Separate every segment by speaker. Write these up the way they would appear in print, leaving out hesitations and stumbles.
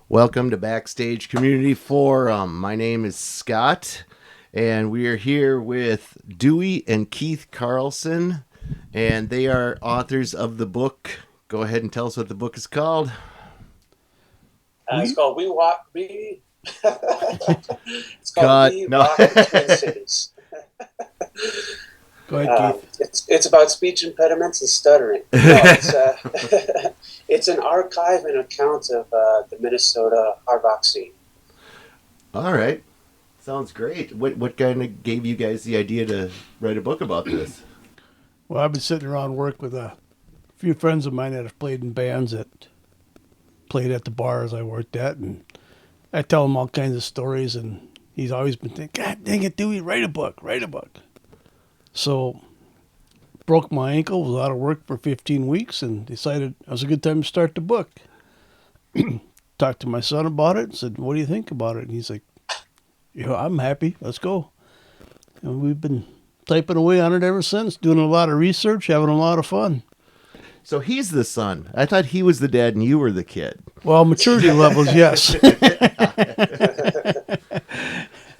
Speaker 1: Welcome to Backstage Community Forum. My name is Scott, and we are here with Dewey and Keith Carlson, and they are authors of the book. Go ahead and tell us what the book is called.
Speaker 2: It's called We Walk. We. It's called
Speaker 1: God,
Speaker 2: We
Speaker 1: no.
Speaker 2: Walk the Twin Cities.
Speaker 3: Go ahead, Keith.
Speaker 2: It's about speech impediments and stuttering. No, it's an archive and account of the Minnesota hard rock scene.
Speaker 1: All right. Sounds great. What kind of gave you guys the idea to write a book about this?
Speaker 3: Well, I've been sitting around work with a few friends of mine that have played in bands that played at the bars I worked at, and I tell them all kinds of stories, and he's always been thinking, God dang it, Dewey, write a book. So, broke my ankle, was out of work for 15 weeks, and decided it was a good time to start the book. Talked to my son about it and said, what do you think about it? And he's like, I'm happy. Let's go. And we've been typing away on it ever since, doing a lot of research, having a lot of fun.
Speaker 1: So he's the son. I thought he was the dad and you were the kid.
Speaker 3: Well, maturity levels, yes.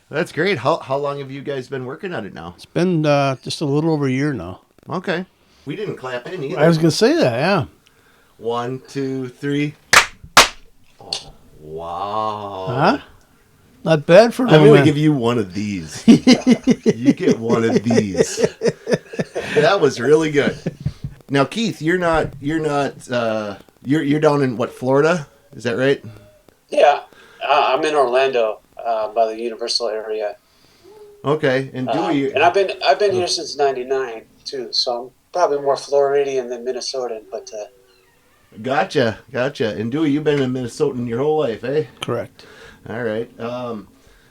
Speaker 1: That's great. How long have you guys been working on it now?
Speaker 3: It's been just a little over a year now.
Speaker 1: Okay. We didn't clap in either.
Speaker 3: I was going to say that, yeah.
Speaker 1: 1, 2, 3. Oh, wow.
Speaker 3: Huh? Not bad for
Speaker 1: I'm
Speaker 3: them.
Speaker 1: going to give you one of these. You get one of these. That was really good. Now, Keith, you're down in what, Florida? Is that right?
Speaker 2: Yeah, I'm in Orlando by the Universal area.
Speaker 1: Okay, and Dewey,
Speaker 2: and I've been here since '99 too, so I'm probably more Floridian than Minnesotan. But
Speaker 1: Gotcha. And Dewey, you've been a Minnesotan your whole life, eh?
Speaker 3: Correct.
Speaker 1: All right.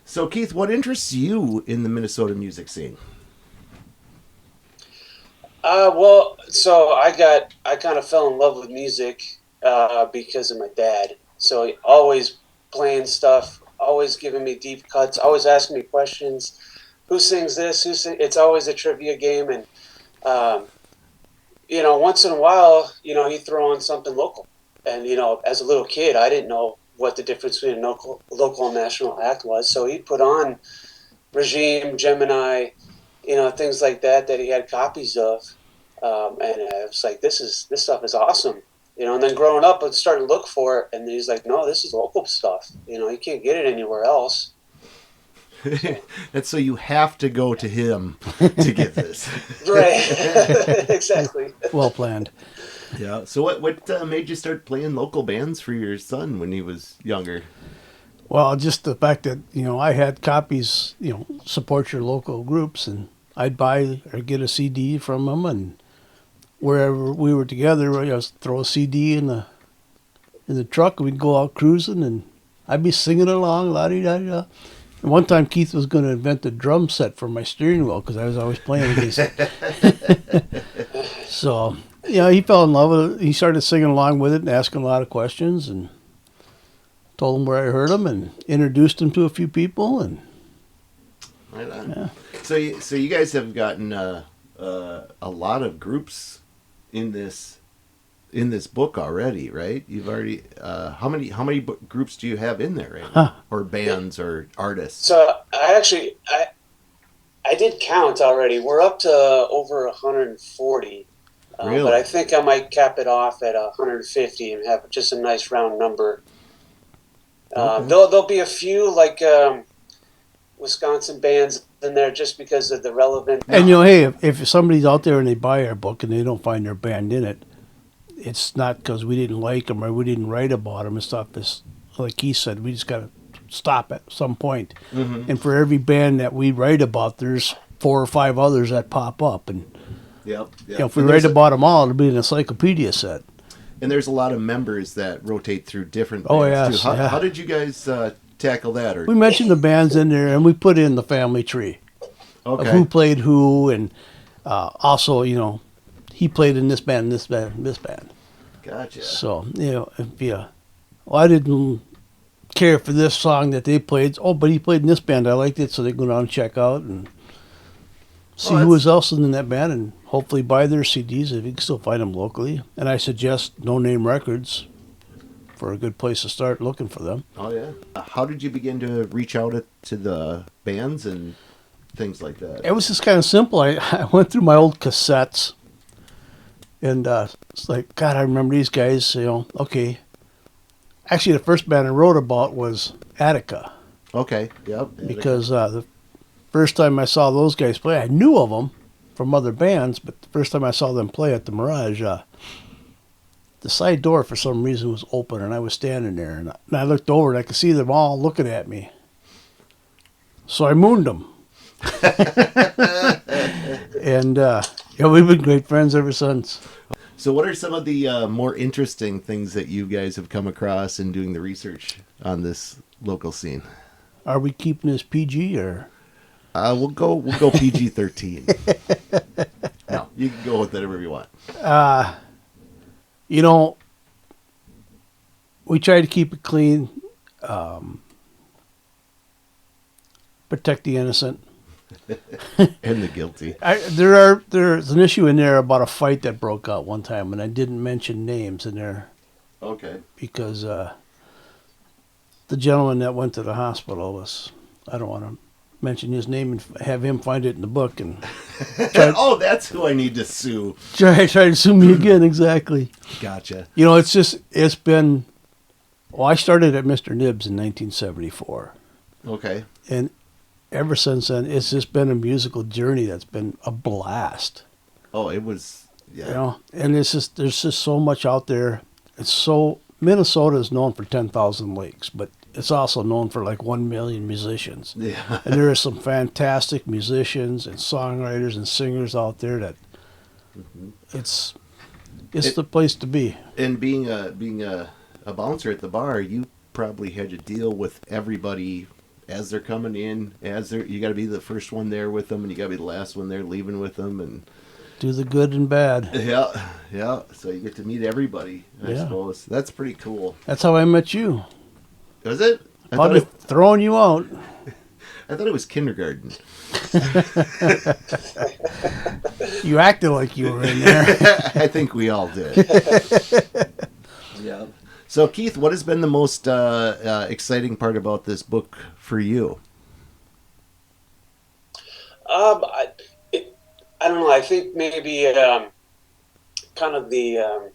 Speaker 1: So, Keith, what interests you in the Minnesota music scene?
Speaker 2: So I kind of fell in love with music because of my dad. So he always playing stuff, always giving me deep cuts, always asking me questions. Who sings this? It's always a trivia game, and once in a while, he'd throw on something local. And as a little kid, I didn't know what the difference between a local and national act was. So he'd put on Regime, Gemini, things like that he had copies of. And I was like, this stuff is awesome. And then growing up, I started to look for it, and he's like, no, this is local stuff. You can't get it anywhere else.
Speaker 1: And so you have to go to him to get this.
Speaker 2: Right. Exactly.
Speaker 3: Well planned.
Speaker 1: Yeah. So what made you start playing local bands for your son when he was younger?
Speaker 3: Well, just the fact that, I had copies, support your local groups, and I'd buy or get a CD from them, and wherever we were together, I'd just throw a CD in the truck, and we'd go out cruising, and I'd be singing along, la-di-da-da. And one time Keith was going to invent a drum set for my steering wheel because I was always playing against it. So, he fell in love with it. He started singing along with it and asking a lot of questions, and told him where I heard him and introduced him to a few people. And
Speaker 1: Right on.
Speaker 3: yeah.
Speaker 1: So you guys have gotten a lot of groups in this book already, right? You've already how many groups do you have in there right now? Or bands or artists?
Speaker 2: So I did count already. We're up to over 140.
Speaker 1: Really?
Speaker 2: But I think I might cap it off at 150 and have just a nice round number.
Speaker 1: Okay.
Speaker 2: There'll be a few like Wisconsin bands in there just because of the relevant.
Speaker 3: And hey, if somebody's out there and they buy our book and they don't find their band in it, it's not because we didn't like them or we didn't write about them and stuff. It's like he said, we just got to stop at some point.
Speaker 1: Mm-hmm.
Speaker 3: And for every band that we write about, there's 4 or 5 others that pop up. And
Speaker 1: Yep.
Speaker 3: if we write about them all, it'll be an encyclopedia set.
Speaker 1: And there's a lot of members that rotate through different bands
Speaker 3: Oh, yes,
Speaker 1: too. How did you guys tackle that? Or
Speaker 3: We mentioned the bands in there, and we put in the family tree of
Speaker 1: okay.
Speaker 3: who played who, and also, he played in this band, this band, this band.
Speaker 1: Gotcha.
Speaker 3: So, I didn't care for this song that they played. Oh, but he played in this band. I liked it, so they go down and check out and see who was else in that band, and hopefully buy their CDs if you can still find them locally. And I suggest No Name Records. for a good place to start looking for them.
Speaker 1: Oh, yeah. How did you begin to reach out to the bands and things like that?
Speaker 3: It was just kind of simple. I went through my old cassettes, and it's like, God, I remember these guys, okay. Actually, the first band I wrote about was Attica.
Speaker 1: Okay, yep.
Speaker 3: Because the first time I saw those guys play, I knew of them from other bands, but the first time I saw them play at the Mirage, the side door for some reason was open, and I was standing there, and I looked over, and I could see them all looking at me. So I mooned them. And we've been great friends ever since.
Speaker 1: So what are some of the more interesting things that you guys have come across in doing the research on this local scene?
Speaker 3: Are we keeping this PG or?
Speaker 1: We'll go PG-13. No, you can go with whatever you want.
Speaker 3: We try to keep it clean, protect the innocent.
Speaker 1: And the guilty.
Speaker 3: There's an issue in there about a fight that broke out one time, and I didn't mention names in there.
Speaker 1: Okay.
Speaker 3: Because the gentleman that went to the hospital was, I don't want to mention his name and have him find it in the book and
Speaker 1: oh, that's who I need to sue.
Speaker 3: Try to sue me again. Exactly.
Speaker 1: Gotcha.
Speaker 3: It's been. Well, I started at Mr. Nibs in 1974.
Speaker 1: Okay.
Speaker 3: And ever since then, it's just been a musical journey that's been a blast.
Speaker 1: Oh, it was, yeah.
Speaker 3: And there's just so much out there. Minnesota is known for 10,000 lakes, but it's also known for like 1 million musicians.
Speaker 1: Yeah.
Speaker 3: And there are some fantastic musicians and songwriters and singers out there that it's the place to be.
Speaker 1: And being a bouncer at the bar, you probably had to deal with everybody as they're coming in. You got to be the first one there with them, and you got to be the last one there leaving with them, and
Speaker 3: do the good and bad.
Speaker 1: Yeah. So you get to meet everybody. I suppose that's pretty cool.
Speaker 3: That's how I met you.
Speaker 1: Was it?
Speaker 3: Probably throwing you out.
Speaker 1: I thought it was kindergarten.
Speaker 3: You acted like you were in there.
Speaker 1: I think we all did. Yeah. So, Keith, what has been the most exciting part about this book for you?
Speaker 2: I don't know. I think maybe kind of the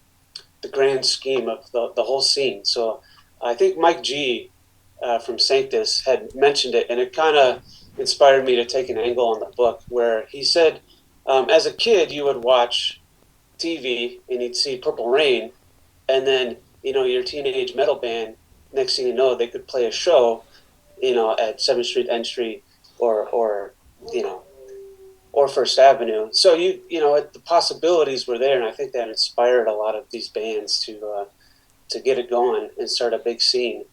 Speaker 2: grand scheme of the whole scene. So I think Mike G from Sanctus had mentioned it, and it kind of inspired me to take an angle on the book where he said, as a kid, you would watch TV and you'd see Purple Rain, and then your teenage metal band, next thing you know, they could play a show, at 7th Street, N Street, or First Avenue. So the possibilities were there, and I think that inspired a lot of these bands to get it going and start a big scene.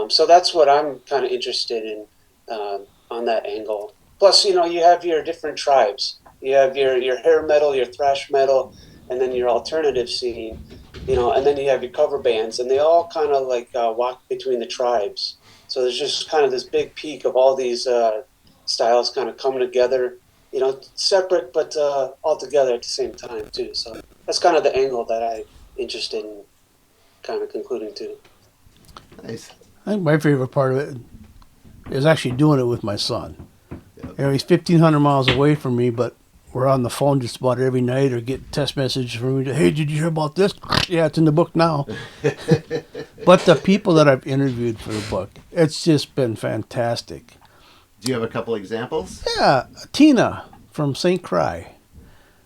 Speaker 2: So that's what I'm kind of interested in on that angle. Plus, you have your different tribes. You have your hair metal, your thrash metal, and then your alternative scene, and then you have your cover bands, and they all kind of like walk between the tribes. So there's just kind of this big peak of all these styles kind of coming together, separate but all together at the same time too. So that's kind of the angle that I'm interested in kind of concluding to.
Speaker 1: Nice.
Speaker 3: I think my favorite part of it is actually doing it with my son. Yep. He's 1,500 miles away from me, but we're on the phone just about every night or get text messages from me. Hey, did you hear about this? Yeah, it's in the book now. But the people that I've interviewed for the book, it's just been fantastic.
Speaker 1: Do you have a couple examples?
Speaker 3: Yeah, Tina from St. Croix.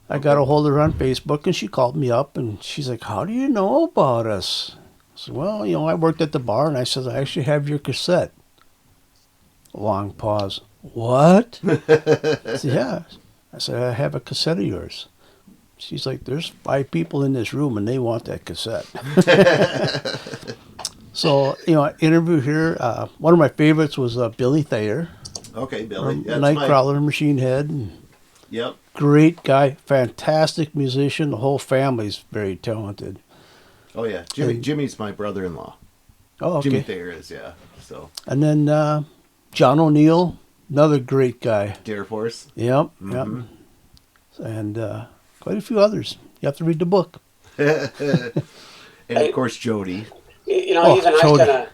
Speaker 3: I got a hold of her on Facebook, and she called me up, and she's like, "How do you know about us?" I said, "Well, I worked at the bar," and I said, "I actually have your cassette." Long pause. What? I said, "Yeah." I said, "I have a cassette of yours." She's like, "There's 5 people in this room, and they want that cassette." So, I interviewed here. One of my favorites was Billy Thayer,
Speaker 1: Okay, Billy.
Speaker 3: from
Speaker 1: That's
Speaker 3: Nightcrawler, Machine Head. And
Speaker 1: Yep.
Speaker 3: great guy, fantastic musician. The whole family's very talented.
Speaker 1: Oh yeah, Jimmy's my brother-in-law.
Speaker 3: Oh, okay.
Speaker 1: Jimmy Thayer is, yeah. So
Speaker 3: And then John O'Neill, another great guy.
Speaker 1: Dare Force.
Speaker 3: Yep,
Speaker 1: Mhm.
Speaker 3: yep. And quite a few others. You have to read the book.
Speaker 1: And of course Jody.
Speaker 2: Even I
Speaker 3: Jody.
Speaker 2: kind of.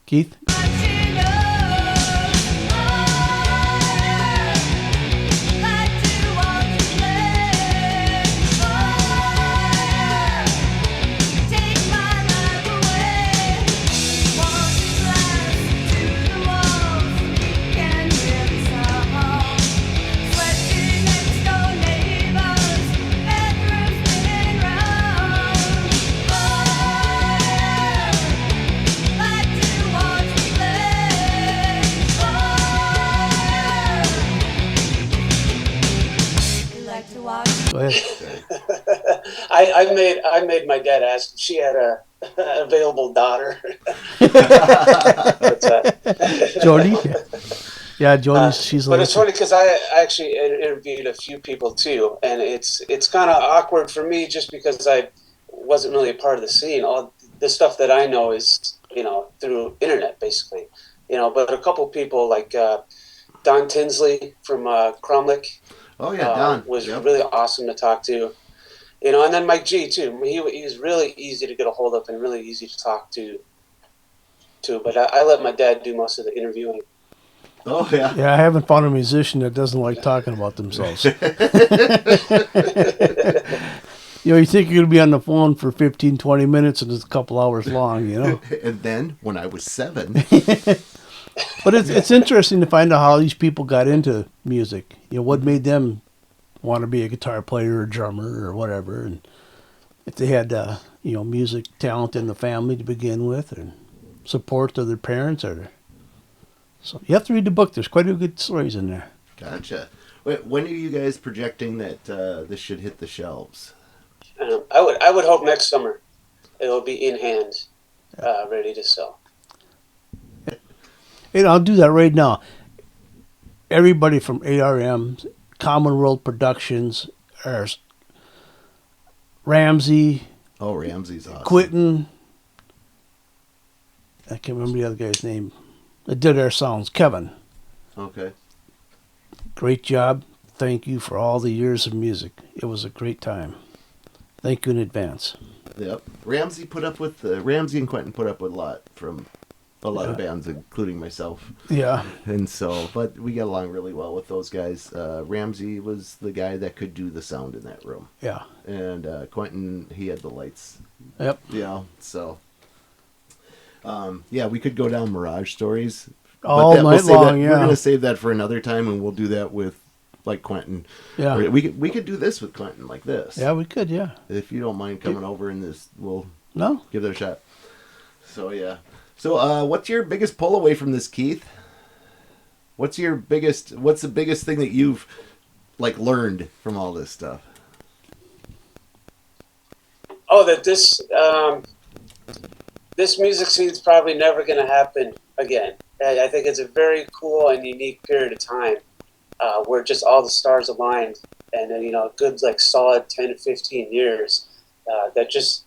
Speaker 3: Keith? Go ahead.
Speaker 2: I made my dad ask if she had a available daughter.
Speaker 3: Jody? Yeah, Jody, she's
Speaker 2: But
Speaker 3: like...
Speaker 2: it's funny because I actually interviewed a few people too, and it's kind of awkward for me just because I wasn't really a part of the scene. All the stuff that I know is through internet basically, But a couple people like Don Tinsley from Cromlech.
Speaker 1: Oh yeah, Don
Speaker 2: was
Speaker 1: Yep.
Speaker 2: really awesome to talk to, and then Mike G too. He's really easy to get a hold of and really easy to talk to. But I let my dad do most of the interviewing.
Speaker 1: Oh yeah.
Speaker 3: Yeah, I haven't found a musician that doesn't like talking about themselves. You think you're going to be on the phone for 15, 20 minutes and it's a couple hours long,
Speaker 1: And then when I was 7,
Speaker 3: But it's interesting to find out how these people got into music. What made them want to be a guitar player or drummer or whatever. And if they had, music talent in the family to begin with, and support of their parents. So you have to read the book. There's quite a good stories in there.
Speaker 1: Gotcha. When are you guys projecting that this should hit the shelves?
Speaker 2: I would hope next summer it'll be in hand, ready to sell.
Speaker 3: And I'll do that right now. Everybody from ARM, Common World Productions, or Ramsey,
Speaker 1: Oh, Ramsey's awesome.
Speaker 3: Quentin, I can't remember the other guy's name, that did our sounds, Kevin.
Speaker 1: Okay.
Speaker 3: Great job. Thank you for all the years of music. It was a great time. Thank you in advance.
Speaker 1: Yep. Ramsey and Quentin put up with a lot from a lot of bands, including myself.
Speaker 3: Yeah.
Speaker 1: And so, but we got along really well with those guys. Ramsey was the guy that could do the sound in that room.
Speaker 3: Yeah.
Speaker 1: And Quentin, he had the lights.
Speaker 3: Yep.
Speaker 1: So. We could go down Mirage stories.
Speaker 3: All night long,
Speaker 1: We're going to save that for another time, and we'll do that with, like, Quentin.
Speaker 3: Yeah.
Speaker 1: Or we could do this with Quentin, like this.
Speaker 3: Yeah, we could, yeah.
Speaker 1: If you don't mind coming over in this, we'll
Speaker 3: No?
Speaker 1: give it a shot. So, yeah. So, what's your biggest pull away from this, Keith? What's the biggest thing that you've, like, learned from all this stuff?
Speaker 2: Oh, that this music scene's probably never going to happen again. I think it's a very cool and unique period of time where just all the stars aligned, and then, a good, like, solid 10 to 15 years that just,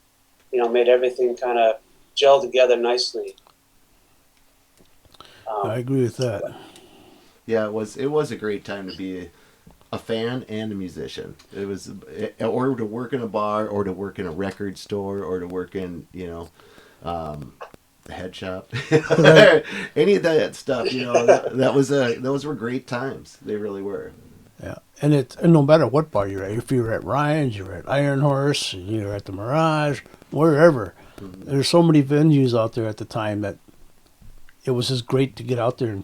Speaker 2: made everything kind of gel together nicely.
Speaker 3: I agree with that.
Speaker 1: Yeah, it was a great time to be a fan and a musician. It was, or to work in a bar, or to work in a record store, or to work in, a head shop, any of that stuff. Those were great times. They really were.
Speaker 3: Yeah, and no matter what bar you're at, if you're at Ryan's, you're at Iron Horse, you're at the Mirage, wherever. Mm-hmm. There's so many venues out there at the time that it was just great to get out there and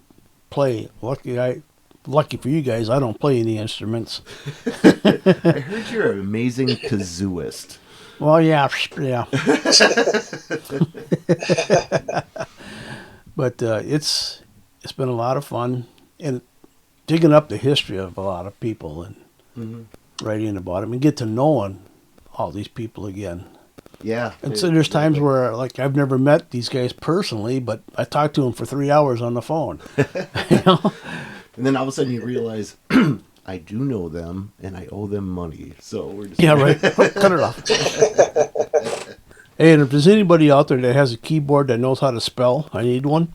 Speaker 3: play. Lucky for you guys, I don't play any instruments.
Speaker 1: I heard you're an amazing kazooist.
Speaker 3: Well, yeah. But it's been a lot of fun, and digging up the history of a lot of people and writing about them and get to knowing all these people again.
Speaker 1: Yeah.
Speaker 3: And so there's times where, like, I've never met these guys personally, but I talked to them for 3 hours on the phone. You know?
Speaker 1: And then all of a sudden you realize, I do know them, and I owe them money. So we're just...
Speaker 3: Yeah, right. Cut it off. Hey, and if there's anybody out there that has a keyboard that knows how to spell, I need one.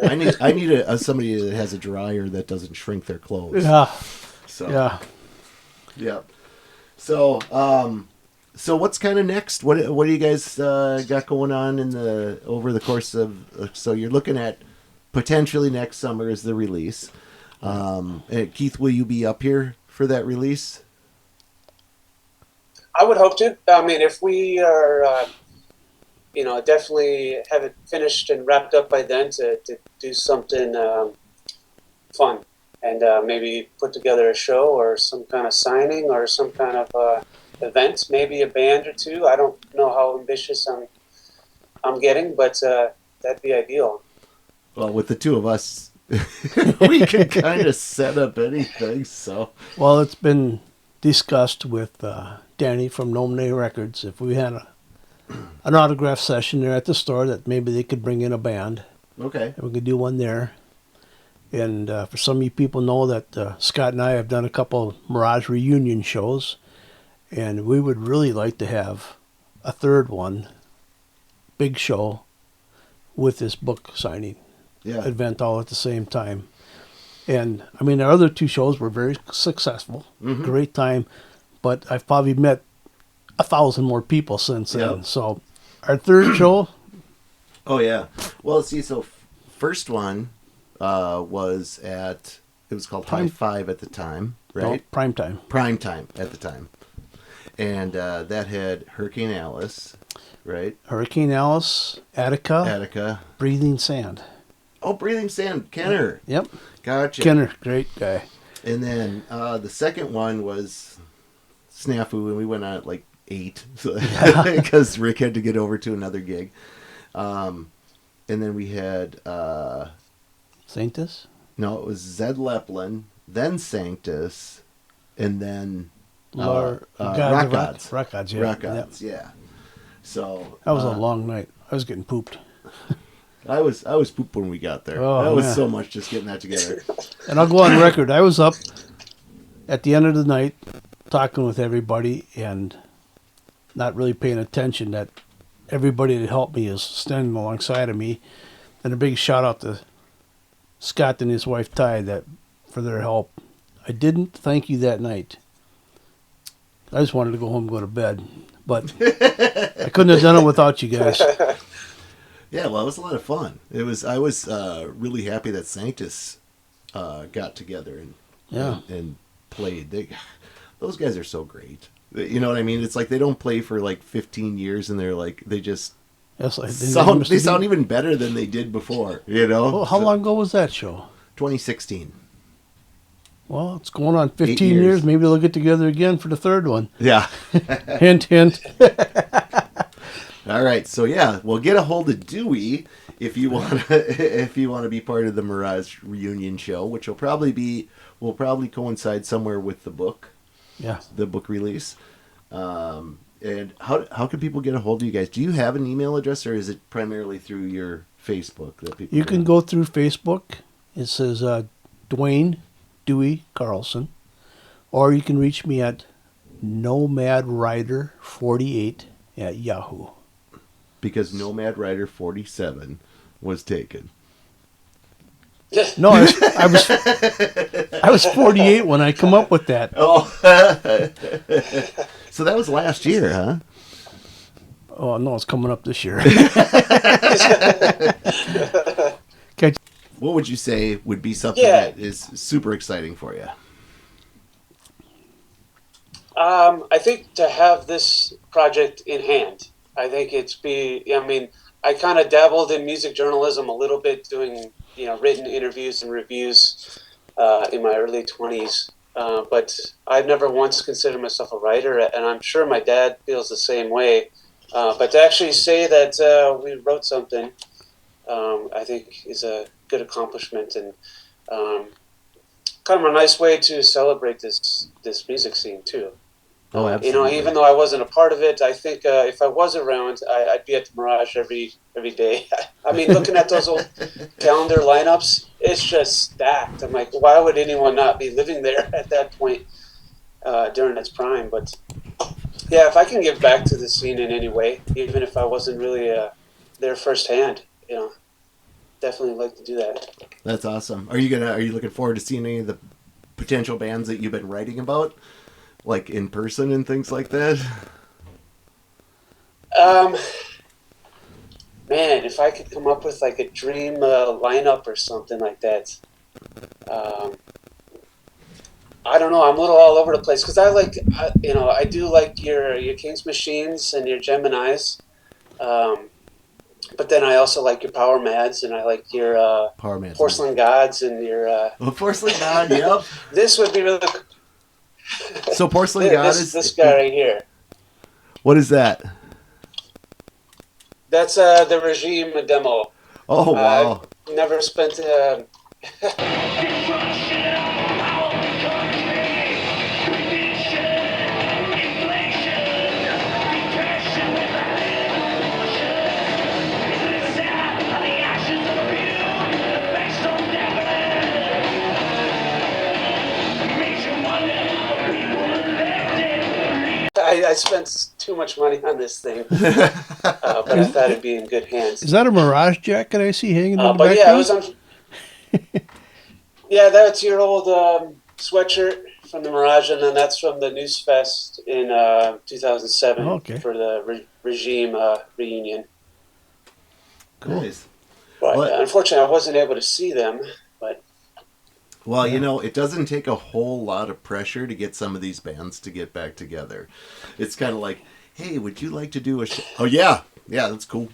Speaker 1: I need somebody that has a dryer that doesn't shrink their clothes.
Speaker 3: Yeah.
Speaker 1: So,
Speaker 3: Yeah.
Speaker 1: Yeah. So, so what's kind of next? What do you guys got going on over the course of? So you're looking at potentially next summer is the release. Keith, will you be up here for that release?
Speaker 2: I would hope to. I mean, if we are, definitely have it finished and wrapped up by then to do something fun and maybe put together a show or some kind of signing or some kind of event, maybe a band or two. I don't know how ambitious I'm getting, but that'd be ideal.
Speaker 1: Well, with the two of us, we can kind of set up anything. So,
Speaker 3: Well, it's been discussed with Danny from Nomne Records if we had an autograph session there at the store that maybe they could bring in a band.
Speaker 1: okay.
Speaker 3: And we could do one there. And for some of you people know that Scott and I have done a couple Mirage reunion shows, and we would really like to have a third one, big show, with this book signing event all at the same time. And I mean, our other two shows were very successful, great time, but I've probably met 1,000 more people since then.
Speaker 1: Yep.
Speaker 3: So our third show.
Speaker 1: Oh yeah. Well, see, so first one was it was called High Five at the time, right?
Speaker 3: No, Prime Time
Speaker 1: at the time. And that had Hurricane Alice, right?
Speaker 3: Hurricane Alice, Attica, Breathing Sand.
Speaker 1: Oh, Breathing Sand, Kenner.
Speaker 3: Yep.
Speaker 1: Gotcha.
Speaker 3: Kenner, great guy.
Speaker 1: And then the second one was Snafu, and we went on at like 8 because Rick had to get over to another gig. And then we had...
Speaker 3: Sanctus?
Speaker 1: No, it was Zed Leplin, then Sanctus, and then Rock Gods.
Speaker 3: Rock Gods, yeah.
Speaker 1: Rock Gods, yeah. So
Speaker 3: that was a long night. I was getting pooped.
Speaker 1: I was pooped when we got there.
Speaker 3: Oh,
Speaker 1: that was
Speaker 3: man.
Speaker 1: so much just getting that together.
Speaker 3: And I'll go on record. I was up at the end of the night talking with everybody and not really paying attention that everybody that helped me is standing alongside of me. And a big shout out to Scott and his wife Ty for their help. I didn't thank you that night. I just wanted to go home and go to bed. But I couldn't have done it without you guys.
Speaker 1: Yeah, well, it was a lot of fun. I was really happy that Sanctus got together and played. Those guys are so great. You know what I mean? It's like they don't play for like 15 years, and they're like they just they sound even better than they did before. You know?
Speaker 3: Well, how long ago was that show?
Speaker 1: 2016.
Speaker 3: Well, it's going on 15 years. Maybe they'll get together again for the third one.
Speaker 1: Yeah.
Speaker 3: Hint, hint.
Speaker 1: All right, so yeah, well, get a hold of Dewey if you want to be part of the Mirage reunion show, which will probably coincide somewhere with the book, the book release. And how can people get a hold of you guys? Do you have an email address, or is it primarily through your Facebook that people?
Speaker 3: You can go through Facebook. It says Dewey Carlson, or you can reach me at NomadRider48 at Yahoo.
Speaker 1: Because Nomad Rider 47 was taken.
Speaker 3: No, I was 48 when I come up with that.
Speaker 1: Oh, so that was last year, huh?
Speaker 3: Oh no, it's coming up this year.
Speaker 1: What would you say would be something that is super exciting for you?
Speaker 2: I think to have this project in hand. I think I kind of dabbled in music journalism a little bit, doing written interviews and reviews in my early 20s. But I've never once considered myself a writer, and I'm sure my dad feels the same way. But to actually say that we wrote something, I think is a good accomplishment, and kind of a nice way to celebrate this music scene too.
Speaker 1: Oh, absolutely.
Speaker 2: Even though I wasn't a part of it, I think if I was around, I'd be at the Mirage every day. I mean, looking at those old calendar lineups, it's just stacked. I'm like, why would anyone not be living there at that point during its prime? But yeah, if I can give back to the scene in any way, even if I wasn't really there firsthand, definitely like to do that.
Speaker 1: That's awesome. Are you looking forward to seeing any of the potential bands that you've been writing about, like in person and things like that?
Speaker 2: Man, if I could come up with like a dream lineup or something like that, I don't know. I'm a little all over the place because I do like your King's Machines and your Geminis, but then I also like your Power Mads, and I like your
Speaker 1: Power Mads,
Speaker 2: Porcelain Gods, and your
Speaker 1: Porcelain God. Yep.
Speaker 2: This would be really.
Speaker 1: So Porcelain God is
Speaker 2: this guy right here.
Speaker 1: What is that?
Speaker 2: That's the Regime demo.
Speaker 1: Oh wow!
Speaker 2: I've never spent. I spent too much money on this thing, but I thought it'd be in good hands.
Speaker 3: Is that a Mirage jacket I see hanging in the
Speaker 2: but
Speaker 3: background?
Speaker 2: yeah, it was on. Yeah, that's your old sweatshirt from the Mirage, and then that's from the News Fest in 2007 for the Regime reunion.
Speaker 1: Cool. Nice.
Speaker 2: But unfortunately, I wasn't able to see them. But
Speaker 1: well, it doesn't take a whole lot of pressure to get some of these bands to get back together. It's kind of like, hey, would you like to do a show? Oh, yeah, that's cool.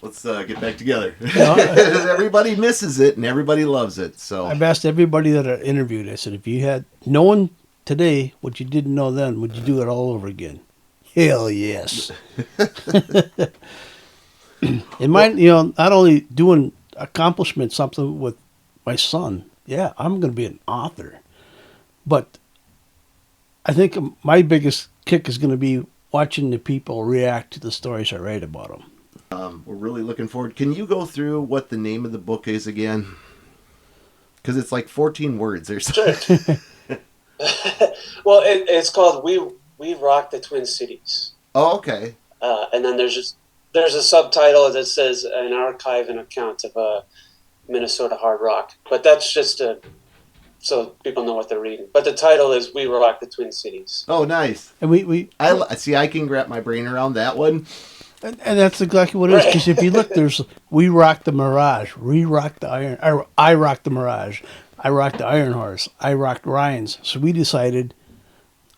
Speaker 1: Let's get back together. Everybody misses it, and everybody loves it. So
Speaker 3: I've asked everybody that I interviewed, I said, if you had known today what you didn't know then, would you do it all over again? Hell yes. In mine, not only doing accomplishment, something with my son, I'm going to be an author. But I think my biggest kick is going to be watching the people react to the stories I write about them.
Speaker 1: We're really looking forward. Can you go through what the name of the book is again? Because it's like 14 words or something.
Speaker 2: Sure. Well, it's called We Rock the Twin Cities.
Speaker 1: Oh, okay.
Speaker 2: And then there's a subtitle that says an archive and account of Minnesota hard rock. But that's just so people know what they're reading. But the title is We Rock the Twin Cities.
Speaker 1: Oh, nice.
Speaker 3: And
Speaker 1: I can wrap my brain around that one.
Speaker 3: And that's exactly what it is. Because if you look, there's We Rock the Mirage, We Rock the Iron, or I Rock the Mirage, I Rock the Iron Horse, I Rocked Ryan's. So we decided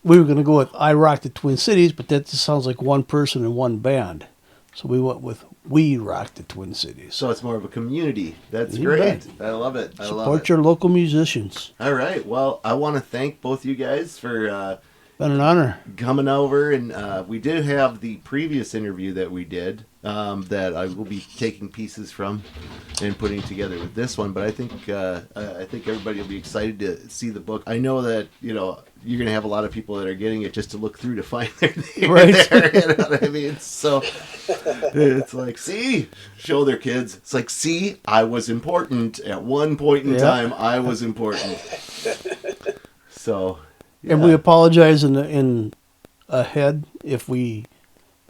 Speaker 3: we were going to go with I Rock the Twin Cities, but that just sounds like one person and one band. So we went with We Rock the Twin Cities.
Speaker 1: So it's more of a community. That's great. I love it.
Speaker 3: Support your local musicians.
Speaker 1: All right. Well, I want to thank both you guys for
Speaker 3: been an honor
Speaker 1: coming over, and we did have the previous interview that we did that I will be taking pieces from and putting together with this one. But I think everybody will be excited to see the book. I know that you're going to have a lot of people that are getting it just to look through to find their name there. You know what I mean? So it's like, see, show their kids. It's like, see, I was important at one point in time. I was important. So. Yeah.
Speaker 3: And we apologize in ahead if we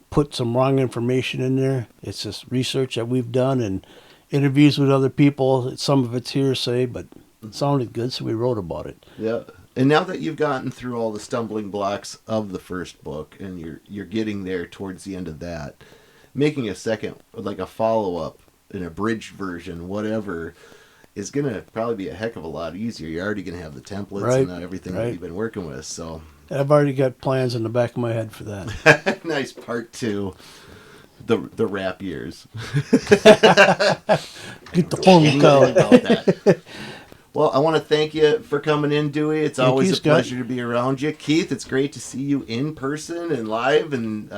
Speaker 3: put some wrong information in there. It's just research that we've done and interviews with other people. Some of it's hearsay, but it sounded good, so we wrote about it.
Speaker 1: Yeah. And now that you've gotten through all the stumbling blocks of the first book and you're getting there towards the end of that, making a second, like a follow-up, an abridged version, whatever, is going to probably be a heck of a lot easier. You're already going to have the templates and everything that you've been working with. So
Speaker 3: I've already got plans in the back of my head for that.
Speaker 1: Nice, part 2. the rap years.
Speaker 3: Get the phone
Speaker 1: About
Speaker 3: call.
Speaker 1: that. Well, I want to thank you for coming in, Dewey. It's
Speaker 3: Thank
Speaker 1: always
Speaker 3: you,
Speaker 1: a
Speaker 3: Scott.
Speaker 1: pleasure to be around you. Keith, it's great to see you in person and live and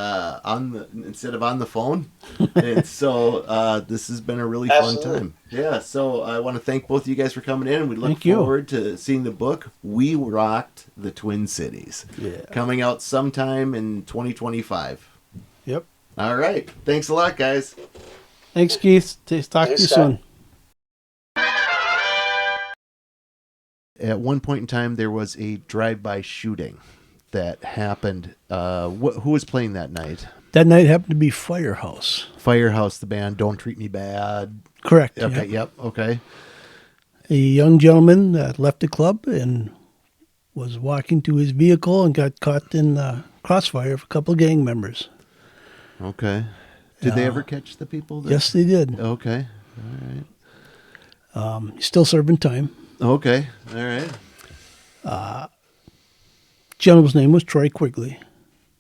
Speaker 1: instead of on the phone. And so this has been a really fun
Speaker 2: Absolutely.
Speaker 1: time. Yeah, so I want to thank both of you guys for coming in. We look
Speaker 3: Thank you.
Speaker 1: forward to seeing the book, We Rocked the Twin Cities,
Speaker 3: Yeah.
Speaker 1: coming out sometime in 2025.
Speaker 3: Yep.
Speaker 1: All right. Thanks a lot, guys.
Speaker 3: Thanks, Keith. Talk to you
Speaker 2: Thanks, Scott.
Speaker 3: soon.
Speaker 1: At one point in time, there was a drive-by shooting that happened. Who was playing that night?
Speaker 3: That night happened to be Firehouse.
Speaker 1: Firehouse, the band. Don't Treat Me Bad.
Speaker 3: Correct.
Speaker 1: Okay.
Speaker 3: Yep.
Speaker 1: Yep. Okay.
Speaker 3: A young gentleman left the club and was walking to his vehicle and got caught in crossfire of a couple of gang members.
Speaker 1: Okay. Did they ever catch the people?
Speaker 3: Yes, they did.
Speaker 1: Okay. All right.
Speaker 3: He's still serving time.
Speaker 1: Okay. All right.
Speaker 3: Gentleman's name was Troy Quigley.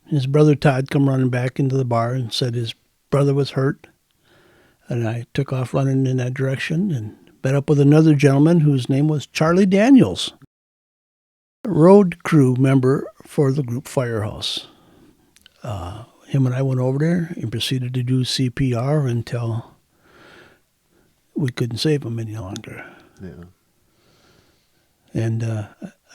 Speaker 3: His brother Todd come running back into the bar and said his brother was hurt. And I took off running in that direction and met up with another gentleman whose name was Charlie Daniels, a road crew member for the group Firehouse. Him and I went over there and proceeded to do CPR until we couldn't save him any longer.
Speaker 1: Yeah.
Speaker 3: And I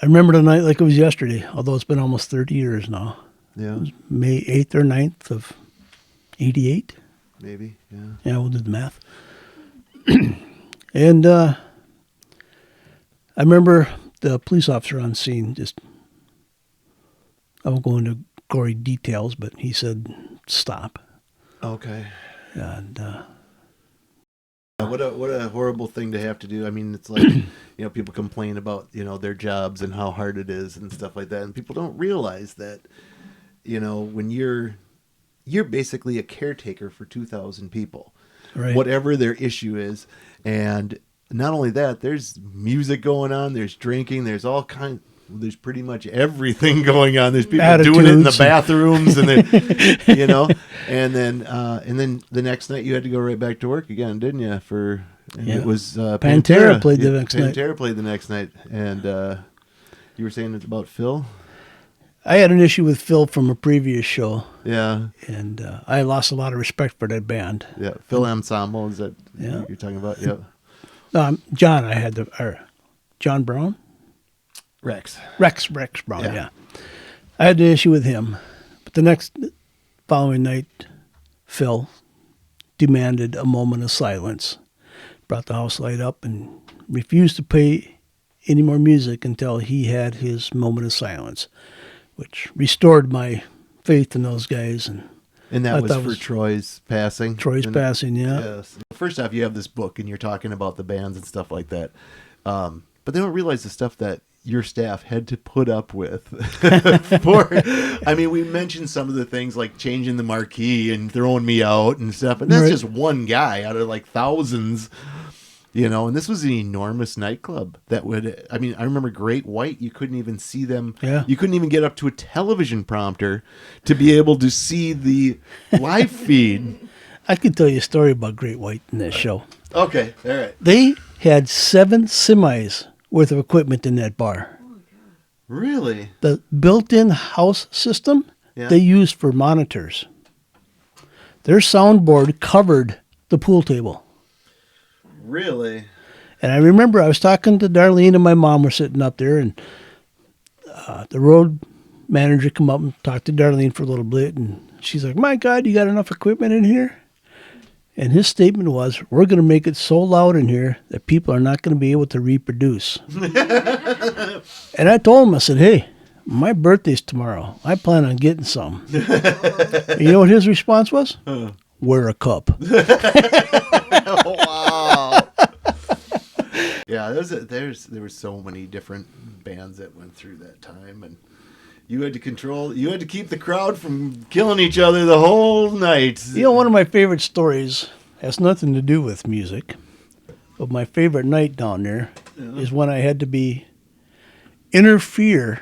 Speaker 3: remember the night like it was yesterday, although it's been almost 30 years now.
Speaker 1: Yeah.
Speaker 3: It was May 8th or 9th of 88.
Speaker 1: Maybe. Yeah.
Speaker 3: Yeah, we'll do the math. And I remember the police officer on scene I won't go into gory details, but he said, stop.
Speaker 1: Okay.
Speaker 3: And
Speaker 1: What a horrible thing to have to do. I mean, it's like, people complain about, their jobs and how hard it is and stuff like that. And people don't realize that, when you're basically a caretaker for 2,000 people,
Speaker 3: right.
Speaker 1: whatever their issue is. And not only that, there's music going on, there's drinking, there's there's pretty much everything going on. There's people doing it in the bathrooms and then, and then the next night you had to go right back to work again, didn't you? It was
Speaker 3: Pantera played the next night.
Speaker 1: Pantera played the next night. And you were saying it's about Phil?
Speaker 3: I had an issue with Phil from a previous show.
Speaker 1: Yeah.
Speaker 3: And I lost a lot of respect for that band.
Speaker 1: Yeah. Phil Ensemble, is that
Speaker 3: Yeah.
Speaker 1: what you're talking about? Yeah.
Speaker 3: John Brown?
Speaker 1: Rex
Speaker 3: Brown,
Speaker 1: Yeah.
Speaker 3: yeah. I had the issue with him. But the following night, Phil demanded a moment of silence, brought the house light up, and refused to play any more music until he had his moment of silence, which restored my faith in those guys.
Speaker 1: And that
Speaker 3: I
Speaker 1: was
Speaker 3: thought it
Speaker 1: for
Speaker 3: was
Speaker 1: Troy's passing.
Speaker 3: Troy's passing, yeah.
Speaker 1: Yes. First off, you have this book and you're talking about the bands and stuff like that. But they don't realize the stuff that your staff had to put up with. We mentioned some of the things like changing the marquee and throwing me out and stuff. And that's
Speaker 3: Right.
Speaker 1: just one guy out of like thousands. And this was an enormous nightclub I remember Great White, you couldn't even see them.
Speaker 3: Yeah.
Speaker 1: You couldn't even get up to a television prompter to be able to see the live feed.
Speaker 3: I could tell you a story about Great White in this show.
Speaker 1: Okay. All right.
Speaker 3: They had 7 semis worth of equipment in that bar.
Speaker 1: Really?
Speaker 3: The built-in house system they used for monitors. Their soundboard covered the pool table.
Speaker 1: Really?
Speaker 3: And I remember I was talking to Darlene and my mom were sitting up there, and the road manager come up and talked to Darlene for a little bit, and she's like, "My God, you got enough equipment in here?" And his statement was, "We're going to make it so loud in here that people are not going to be able to reproduce." And I told him, I said, "Hey, my birthday's tomorrow. I plan on getting some." You know what his response was? Wear a cup.
Speaker 1: Wow. Yeah, there were so many different bands that went through that time, and you had to keep the crowd from killing each other the whole night.
Speaker 3: One of my favorite stories has nothing to do with music, but my favorite night down there is when I had to interfere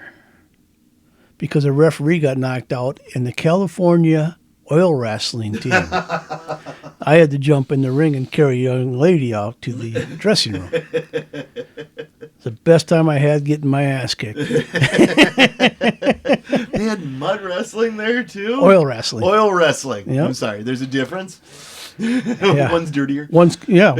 Speaker 3: because a referee got knocked out in the California oil wrestling team. I had to jump in the ring and carry a young lady out to the dressing room. The best time I had getting my ass kicked.
Speaker 1: They had mud wrestling there too?
Speaker 3: Oil wrestling.
Speaker 1: Oil wrestling.
Speaker 3: Yep.
Speaker 1: I'm sorry, there's a difference?
Speaker 3: Yeah.
Speaker 1: One's dirtier.
Speaker 3: One, yeah.